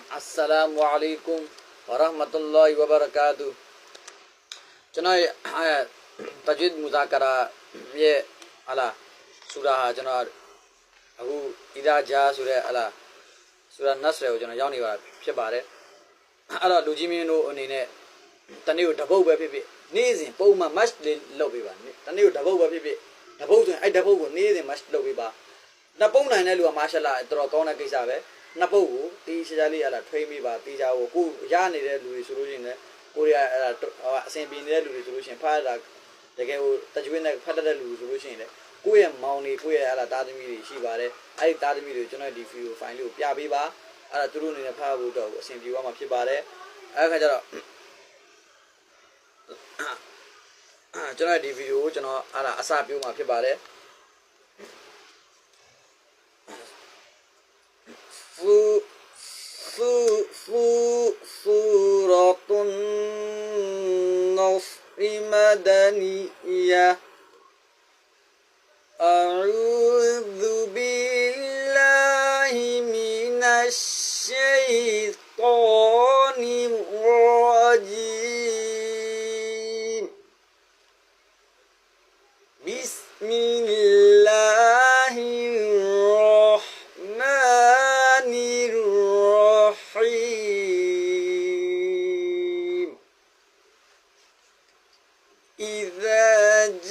Assalamu alaikum wa rahmatullahi wa barakatuh. Chana tajwid muzakara ye ala surah chana abu ida ja surah ala surah nasr ko chana yaw ni ba phitပါတယ်အဲ့တော့လူကြီးမင်းတို့အနေနဲ့တနေ့ကိုတပုတ်ပဲဖြစ်ဖြစ်နေ့စဉ်ပုံမှန် match လေးလုပ်ပေးပါတနေ့ကိုတပုတ်ပဲဖြစ်ဖြစ်တပုတ်ဆိုရင်အဲ့တပုတ်ကိုနေ့စဉ် match လုပ်ပေးပါနှစ်ပုံနိုင်တဲ့လူကမာရှာလာတော်တော်ကောင်းတဲ့ကိစ္စပဲနှစ်ပုတ်ကိုတီးရှားလေးရလာထွေးမိပါတီးကြကိုကိုရနေတဲ့လူတွေဆိုလို့ရှိရင်လည်းကိုရီးယားအဲ့ဒါအဆင်ပြေနေတဲ့လူတွေဆိုလို့ရှိရင်ဖတ်တာတကယ်ကိုတကြွေးနဲ့ဖတ်တတ်တဲ့လူဆိုလို့ရှိရင်လည်းကိုယ့်ရဲ့မောင်တွေကိုယ့်ရဲ့အဲ့ဒါတာသမီတွေရှိပါတယ်အဲ့ဒီတာသမီတွေကျွန်တော်ဒီ video file လေးကိုပြပေးပါအဲ့ဒါသူတို့အနေနဲ့ဖတ်ဖို့တော့အဆင်ပြေသွားမှာဖြစ်ပါတယ်အဲ့ခါကျတော့ကျွန်တော်ဒီ video ကိုကျွန်တော်အဲ့ဒါအစပြုမှာဖြစ်ပါတယ်سورة النصر مدنية أعوذ بالله من الشيطان الرجيم بسم الله الرحمن الرحيم إذا جاء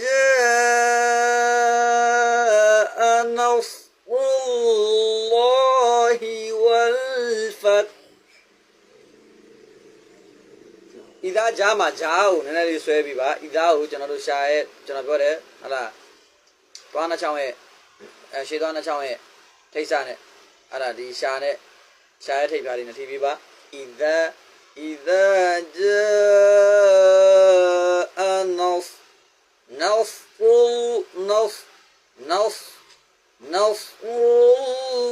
نصر الله والفتح إذا جاء ما جاءوا ننادي سويبي با إذا هو جنادو شاهد جنادو بره هلا توانا شاوه شيطانا شاوه تيسانه هلا دي شاهد شاهد تي باري نتيبي با إذا جاء نصر الله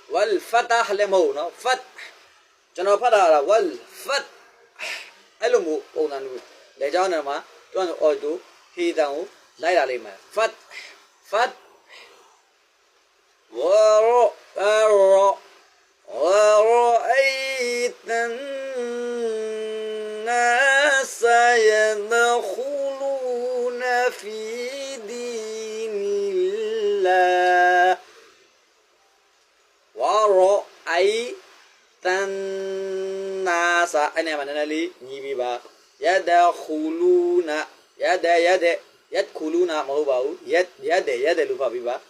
والفتح لمونا فتح جنا فتح والفتح ألمو قونا نقول لجانا ما توان أودو هيداو لا يعلم فتح ورأيت الناس يدخلون في دين الله ورأيت الناس أنا من اللي نيبا يدخلون يدخلون ما هو باو يد لوبا بيبا